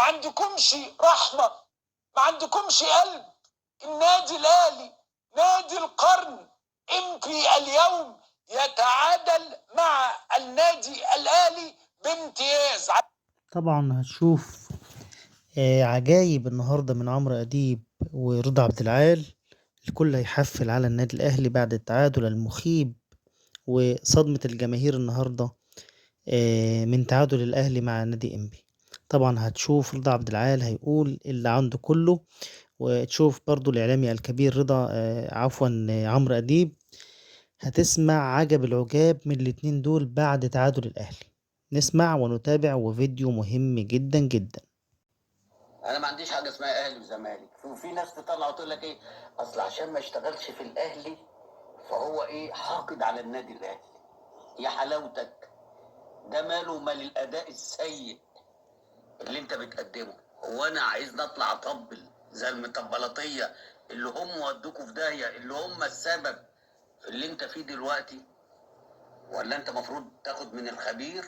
عندكمش رحمة، ما عندكمش قلب. النادي الاهلي نادي القرن، امتى اليوم يتعادل مع النادي الاهلي بامتياز. طبعا هتشوف عجايب النهاردة من عمرو أديب ورضا عبد العال. الكل هيحفل على النادي الأهلي بعد التعادل المخيب وصدمة الجماهير النهاردة من تعادل الأهلي مع نادي إنبي. طبعا هتشوف رضا عبد العال هيقول اللي عنده كله، وتشوف برضو الإعلامي الكبير رضا عمرو أديب. هتسمع عجب العجاب من الاتنين دول بعد تعادل الأهلي. نسمع ونتابع، وفيديو مهم جدا جدا. انا ما عنديش حاجه اسمها اهلي وزمالك، وفي ناس تطلع وتقول لك ايه، اصل عشان ما اشتغلش في الاهلي فهو ايه، حاقد على النادي الاهلي. يا حلاوتك، ده ماله ومال الاداء السيء اللي انت بتقدمه؟ هو انا عايز نطلع اطبل زي المطبلطيه اللي هم ودوكوا في داهيه، اللي هم السبب في اللي انت فيه دلوقتي؟ ولا انت مفروض تاخد من الخبير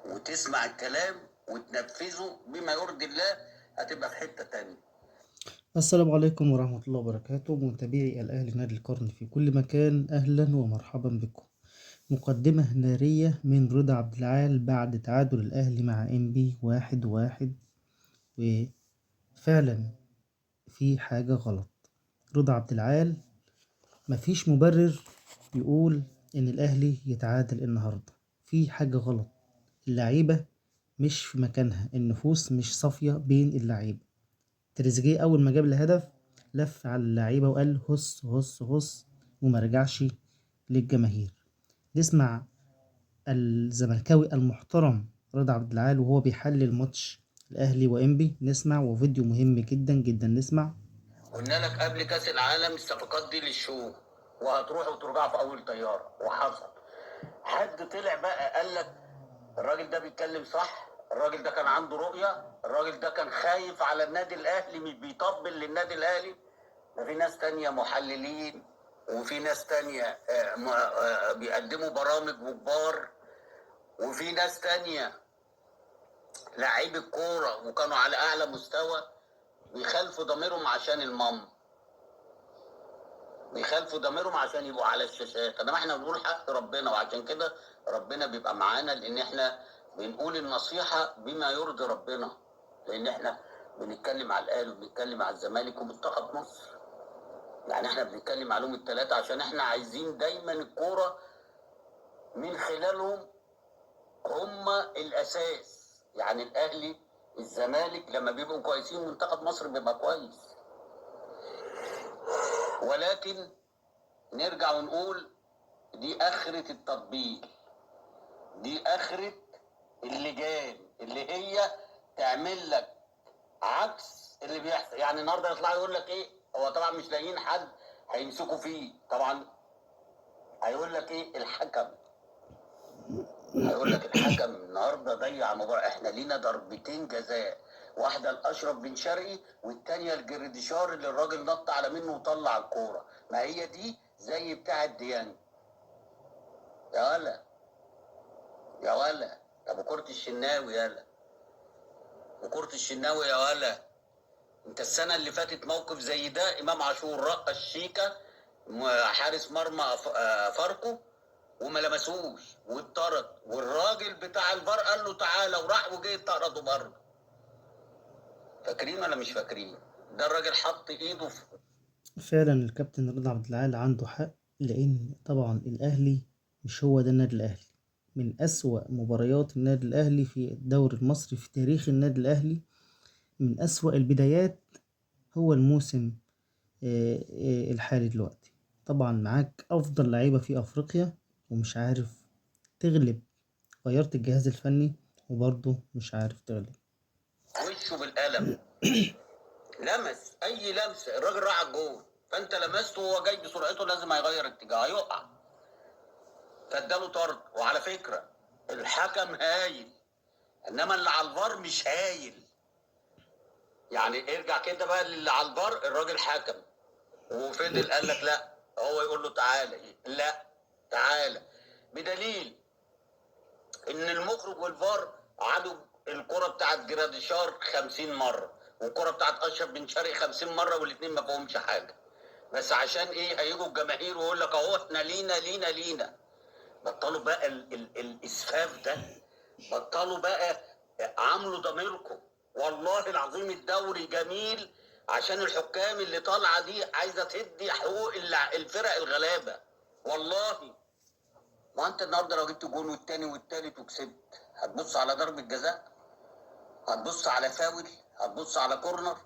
وتسمع الكلام وتنفذه بما يرضي الله؟ هتبقى في حته تانيه. السلام عليكم ورحمة الله وبركاته، متابعي الأهلي نادي القرن في كل مكان، أهلا ومرحبا بكم. مقدمة نارية من رضا عبد العال بعد تعادل الأهلي مع إنبي 1-1، وفعلا في حاجة غلط. رضا عبد العال مفيش مبرر يقول إن الأهلي يتعادل النهاردة، في حاجة غلط. اللعيبة مش في مكانها، النفوس مش صافية بين اللعيبة. تريزيجيه أول ما جاب الهدف لف على اللعيبة وقال هص هص هص، وما رجعش للجماهير. نسمع الزملكاوي المحترم رضا عبد العال وهو بيحلل ماتش الأهلي وإنبي. نسمع، وفيديو مهم جدا جدا. نسمع. قلنا لك قبل كاس العالم الصفقات دي للشو، وهتروحوا وترجعوا في اول طياره، وحصل. حد طلع بقى قال لك الراجل ده بيتكلم صح، الراجل ده كان عنده رؤيه، الراجل ده كان خايف على النادي الاهلي، مش بيطبل للنادي الاهلي؟ ده في ناس تانية محللين، وفي ناس تانية بيقدموا برامج وكبار، وفي ناس تانية لعيب الكوره وكانوا على اعلى مستوى بيخالفوا ضميرهم عشان المام، بيخالفوا ضميرهم عشان يبقوا على الشاشات. انما احنا بنقول حق ربنا، وعشان كده ربنا بيبقى معانا، لان احنا بنقول النصيحه بما يرضي ربنا، لان احنا بنتكلم على الاهلي وبنتكلم على الزمالك ومنتخب مصر. يعني احنا بنتكلم عليهم الثلاثه عشان احنا عايزين دايما الكوره من خلالهم هم الاساس. يعني الاهلي الزمالك لما بيبقوا كويسين منتخب مصر بيبقى كويس. ولكن نرجع ونقول دي اخرة التطبيق، دي اخرة اللجان اللي هي تعمل لك عكس اللي بيحصل. يعني النهارده يطلع يقول لك ايه، هو طبعا مش لاقيين حد هيمسكوا فيه، طبعا هيقول لك ايه، الحكم. هيقول لك الحكم النهارده ضيع مباراه، احنا لينا ضربتين جزاء، واحده لاشرف بن شرقي والتانيه الجريديشار اللي الراجل نط على منه وطلع الكوره. ما هي دي زي بتاعه ديانج. يا ولا يا ولا، طب وكرة الشناوي يالا، وكرة الشناوي يا ولا. انت السنة اللي فاتت موقف زي ده، امام عاشور رقص شيكا حارس مرمى فاركو وما لمسوش واتطرد، والراجل بتاع الفار قال له تعالى وراح وجه اتطرده برضه. فاكرين ولا مش فاكرين؟ ده الراجل حط ايده في. فعلا الكابتن رضا عبد العال عنده حق، لأن طبعا الأهلي مش هو ده النادي الأهلي. من أسوأ مباريات النادي الأهلي في الدوري المصري في تاريخ النادي الأهلي، من أسوأ البدايات هو الموسم الحالي دلوقتي. طبعا معاك أفضل لعيبة في أفريقيا ومش عارف تغلب. غيرت الجهاز الفني وبرضه مش عارف تغلب. وشه بالقلم لمس اي لمسه، الراجل راح على الجول، فانت لمسته وهو جاي بسرعته لازم هيغير اتجاهه، هيقع، فاداله طرد. وعلى فكره الحكم هايل، انما اللي على الفار مش هايل. يعني ارجع كده بقى للي على الفار، الراجل حكم وفضل قال لك لا، هو يقول له تعالى، لا تعالى، بدليل ان المخرج والفار قعدوا الكرة بتاعت جراديشار 50 مرة، والكرة بتاعت أشرف بن شرقي 50 مرة، والاتنين ما فيهمش حاجة. بس عشان إيه؟ هيجوا الجماهير ويقول لك أهو إحنا لينا. بطلوا بقى الإسفاف ده، بطلوا بقى، عاملوا ضميركم. والله العظيم الدوري جميل عشان الحكام اللي طالعة دي عايزة تدي حقوق الفرق الغلابة. والله ما انت النهارده لو جبت جون والتاني والتالت وكسبت، هتبص على ضربة جزاء؟ هتبص على فاول؟ هتبص على كورنر؟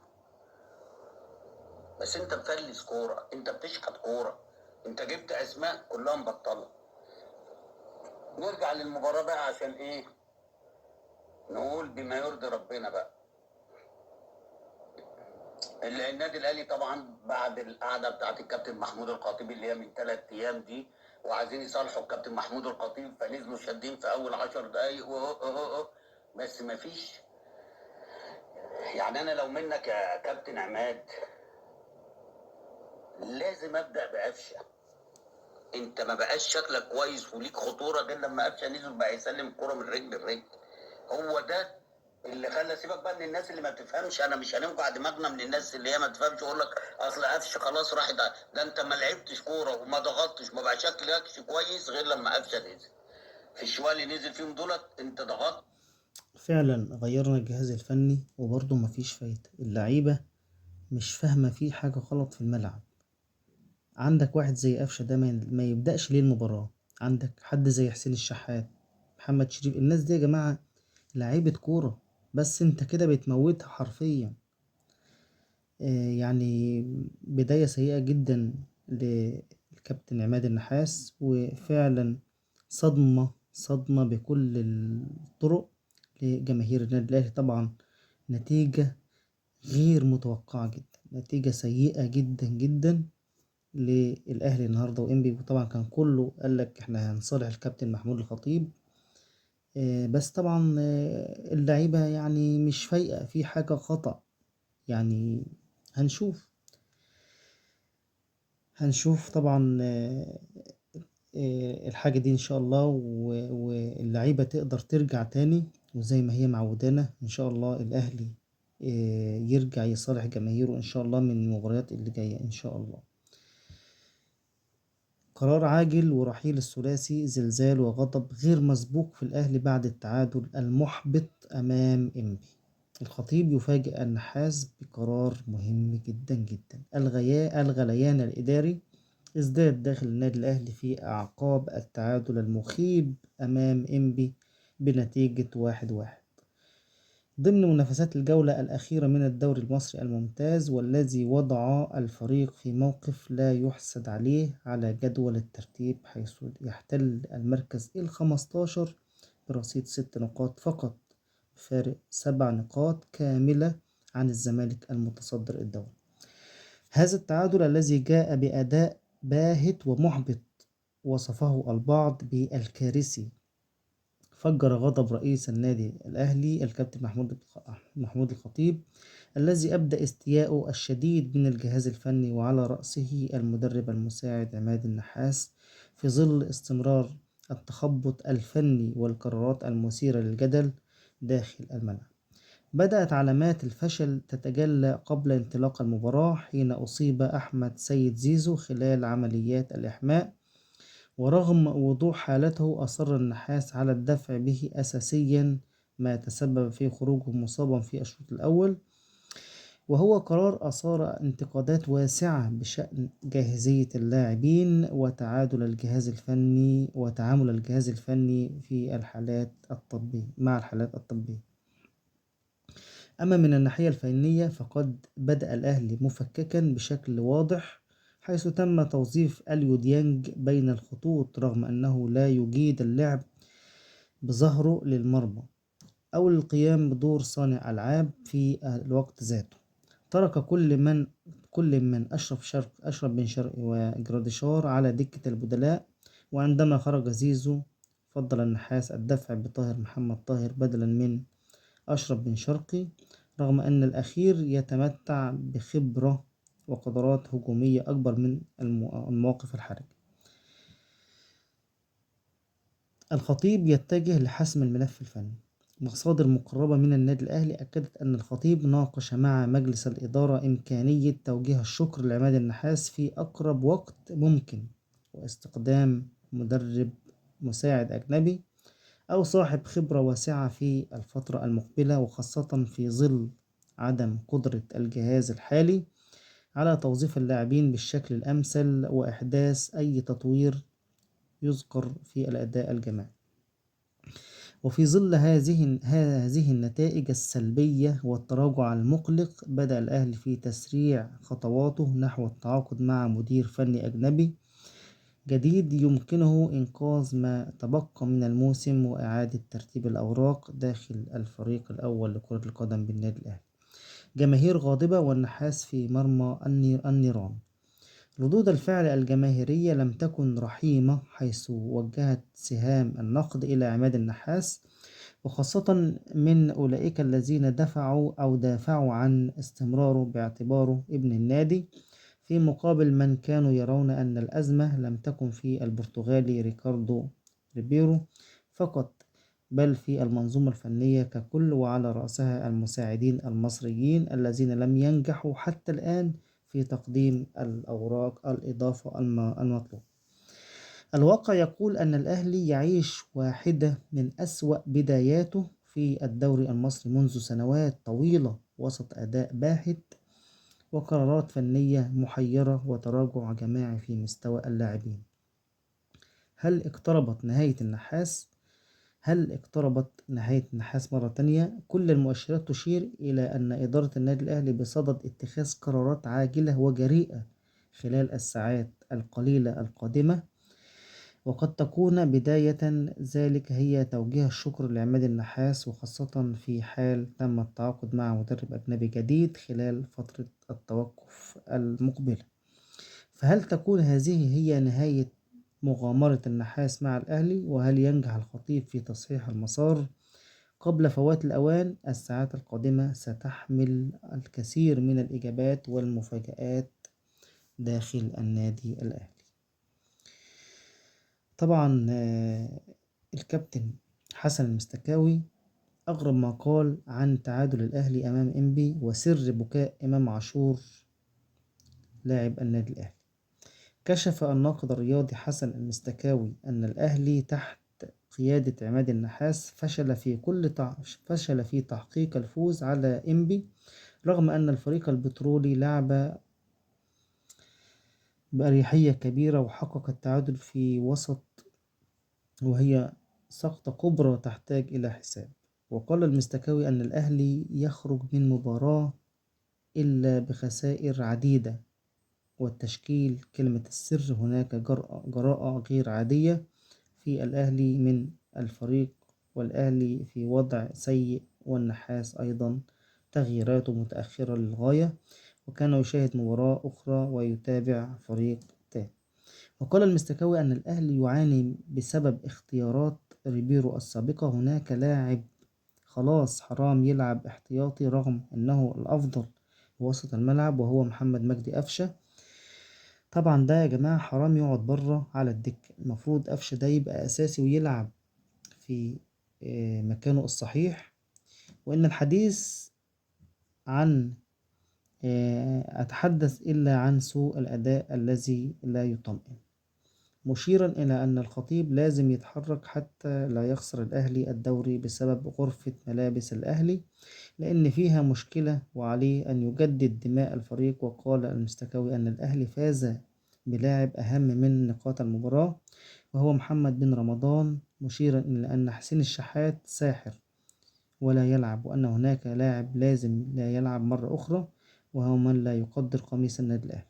بس انت مفلس كورة، انت بتشحت كورة، انت جبت اسماء كلها مبطلة. نرجع للمباراة بقى عشان ايه؟ نقول بما يرضي ربنا بقى. النادي الاهلي طبعا بعد القعده بتاعت الكابتن محمود الخطيب اللي هي من 3 ايام دي، وعايزين يصالحوا الكابتن محمود الخطيب، فنزلوا شادين في اول 10 دقايق بس ما فيش. يعني انا لو منك يا كابتن عماد لازم ابدا بقفشه. انت ما بقاش شكلك كويس وليك خطوره غير لما قفشه نزل بقى يسلم الكوره من رجل لرجل. هو ده اللي خلى، سيبك بقى من الناس اللي ما بتفهمش، انا مش هننفع دماغنا من الناس اللي هي ما تفهمش يقول لك اصل قفشه خلاص راح. ده انت ما لعبتش كوره وما ضغطتش، ما بقى شكلكش كويس غير لما قفشه نزل. في الشوال اللي نزل فيهم دولت انت ضغطت. فعلا غيرنا الجهاز الفني وبرضه مفيش فايدة. اللعيبة مش فاهمة في حاجة غلط في الملعب. عندك واحد زي قفشة ده ما يبدأش ليه المباراة. عندك حد زي حسين الشحات، محمد شريف، الناس دي يا جماعة لعيبة كورة، بس انت كده بتموتها حرفيا. يعني بداية سيئة جدا للكابتن عماد النحاس، وفعلا صدمة بكل الطرق لجماهير النادي الأهلي. طبعا نتيجة غير متوقعة جدا، نتيجة سيئة جدا جدا للأهلي النهاردة وإنبي. وطبعا كان كله قال لك احنا هنصالح الكابتن محمود الخطيب. بس طبعا اللعيبة يعني مش فايقة، في حاجة خطأ يعني. هنشوف طبعا الحاجة دي إن شاء الله، واللعيبة تقدر ترجع تاني، وزي ما هي معودانا إن شاء الله الأهلي يرجع يصالح جماهيره إن شاء الله من المباريات اللي جاية إن شاء الله. قرار عاجل ورحيل الثلاثي زلزال وغضب غير مسبوق في الأهلي بعد التعادل المحبط أمام إنبي. الخطيب يفاجئ النحاس بقرار مهم جدا جدا. الغليان الإداري ازداد داخل النادي الأهلي في أعقاب التعادل المخيب أمام إنبي بنتيجة 1-1 ضمن منافسات الجولة الأخيرة من الدوري المصري الممتاز، والذي وضع الفريق في موقف لا يحسد عليه على جدول الترتيب، حيث يحتل المركز ال15 برصيد 6 نقاط فقط، بفارق 7 نقاط كاملة عن الزمالك المتصدر الدوري. هذا التعادل الذي جاء بأداء باهت ومحبط وصفه البعض بالكارثي فجر غضب رئيس النادي الأهلي الكابتن محمود الخطيب، الذي أبدى استياءه الشديد من الجهاز الفني وعلى رأسه المدرب المساعد عماد النحاس، في ظل استمرار التخبط الفني والقرارات المثيرة للجدل داخل الملعب. بدأت علامات الفشل تتجلى قبل انطلاق المباراة، حين أصيب أحمد سيد زيزو خلال عمليات الإحماء، ورغم وضوح حالته أصر النحاس على الدفع به أساسيا، ما تسبب في خروجه مصابا في الشوط الأول. وهو قرار أثار انتقادات واسعة بشأن جاهزية اللاعبين وتعامل الجهاز الفني في مع الحالات الطبية. أما من الناحية الفنية فقد بدأ الأهلي مفككا بشكل واضح، حيث تم توظيف أليو ديانج بين الخطوط رغم أنه لا يجيد اللعب بظهره للمرمى أو القيام بدور صانع ألعاب في الوقت ذاته. ترك كل من أشرف بن شرقي وجراديشار على دكة البدلاء، وعندما خرج زيزو فضل النحاس الدفع بطاهر محمد طاهر بدلا من أشرف بن شرقي، رغم أن الأخير يتمتع بخبرة وقدرات هجومية أكبر من المواقف الحرجة. الخطيب يتجه لحسم الملف الفني. مصادر مقربة من النادي الأهلي أكدت أن الخطيب ناقش مع مجلس الإدارة إمكانية توجيه الشكر لعماد النحاس في أقرب وقت ممكن، واستخدام مدرب مساعد أجنبي أو صاحب خبرة واسعة في الفترة المقبلة، وخاصة في ظل عدم قدرة الجهاز الحالي على توظيف اللاعبين بالشكل الأمثل وإحداث أي تطوير يذكر في الأداء الجماعي. وفي ظل هذه النتائج السلبية والتراجع المقلق، بدأ الأهلي في تسريع خطواته نحو التعاقد مع مدير فني أجنبي جديد يمكنه إنقاذ ما تبقى من الموسم وإعادة ترتيب الأوراق داخل الفريق الأول لكرة القدم بالنادي الأهلي. جماهير غاضبة والنحاس في مرمى النيران. ردود الفعل الجماهيرية لم تكن رحيمة، حيث وجهت سهام النقد إلى عماد النحاس، وخاصة من أولئك الذين دافعوا عن استمراره باعتباره ابن النادي، في مقابل من كانوا يرون أن الأزمة لم تكن في البرتغالي ريكاردو ريبيرو فقط، بل في المنظومة الفنية ككل، وعلى رأسها المساعدين المصريين الذين لم ينجحوا حتى الآن في تقديم الأوراق الإضافة المطلوبة. الواقع يقول أن الأهلي يعيش واحدة من أسوأ بداياته في الدوري المصري منذ سنوات طويلة، وسط أداء باهت وقرارات فنية محيرة وتراجع جماعي في مستوى اللاعبين. هل اقتربت نهاية النحاس مرة تانية؟ كل المؤشرات تشير إلى أن إدارة النادي الأهلي بصدد اتخاذ قرارات عاجلة وجريئة خلال الساعات القليلة القادمة، وقد تكون بداية ذلك هي توجيه الشكر لعماد النحاس، وخاصة في حال تم التعاقد مع مدرب أجنبي جديد خلال فترة التوقف المقبلة. فهل تكون هذه هي نهاية مغامرة النحاس مع الأهلي؟ وهل ينجح الخطيب في تصحيح المسار قبل فوات الأوان؟ الساعات القادمة ستحمل الكثير من الإجابات والمفاجآت داخل النادي الأهلي. طبعا الكابتن حسن المستكاوي أغرب ما قال عن تعادل الأهلي أمام إنبي وسر بكاء إمام عاشور لاعب النادي الأهلي. كشف الناقد الرياضي حسن المستكاوي أن الأهلي تحت قيادة عماد النحاس فشل في تحقيق الفوز على إنبي، رغم أن الفريق البترولي لعب بأريحية كبيرة وحقق التعادل في وسط وهي سقطة كبرى تحتاج إلى حساب. وقال المستكاوي أن الأهلي يخرج من مباراة إلا بخسائر عديدة، والتشكيل كلمة السر هناك جراءة غير عادية في الأهلي من الفريق، والأهلي في وضع سيء، والنحاس أيضا تغييراته متأخرة للغاية، وكان يشاهد مباراة أخرى ويتابع فريق تاني. وقال المستكاوي أن الأهلي يعاني بسبب اختيارات ريبيرو السابقة. هناك لاعب خلاص حرام يلعب احتياطي رغم أنه الأفضل وسط الملعب، وهو محمد مجدي قفشة. طبعا ده يا جماعة حرام يقعد بره على الدكة، المفروض قفشة ده يبقى أساسي ويلعب في مكانه الصحيح. وإن الحديث عن أتحدث إلا عن سوء الأداء الذي لا يطمئن، مشيرا إلى أن الخطيب لازم يتحرك حتى لا يخسر الأهلي الدوري بسبب غرفة ملابس الأهلي، لأن فيها مشكلة وعليه أن يجدد دماء الفريق. وقال المستكاوي أن الأهلي فاز بلاعب أهم من نقاط المباراة وهو محمد بن رمضان، مشيرا إلى أن حسين الشحات ساحر ولا يلعب، وأن هناك لاعب لازم لا يلعب مرة أخرى وهو من لا يقدر قميص النادي الأهلي.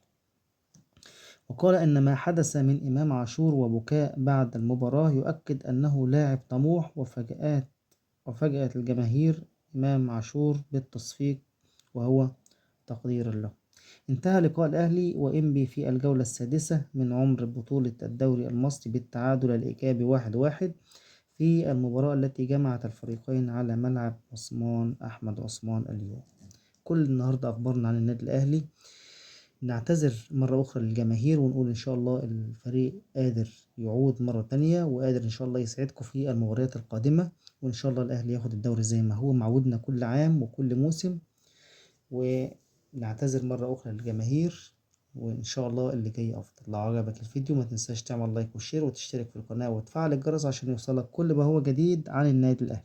وقال أن ما حدث من إمام عاشور وبكاء بعد المباراة يؤكد أنه لاعب طموح، وفاجأت الجماهير إمام عاشور بالتصفيق وهو تقديرا له. انتهى لقاء الأهلي وإنبي في الجولة السادسة من عمر بطولة الدوري المصري بالتعادل الإيجابي 1-1 في المباراة التي جمعت الفريقين على ملعب أحمد عثمان اليوم. كل النهاردة أخبارنا عن النادي الأهلي. نعتذر مرة أخرى للجماهير ونقول إن شاء الله الفريق قادر يعود مرة تانية، وقادر إن شاء الله يسعدكم في المباريات القادمة، وإن شاء الله الأهلي ياخد الدوري زي ما هو معودنا كل عام وكل موسم، ونعتذر مرة أخرى للجماهير، وإن شاء الله اللي جاي أفضل. لو عجبك الفيديو ما تنساش تعمل لايك وشير وتشترك في القناة وتفعل الجرس عشان يوصلك كل ما هو جديد عن النادي الأهلي.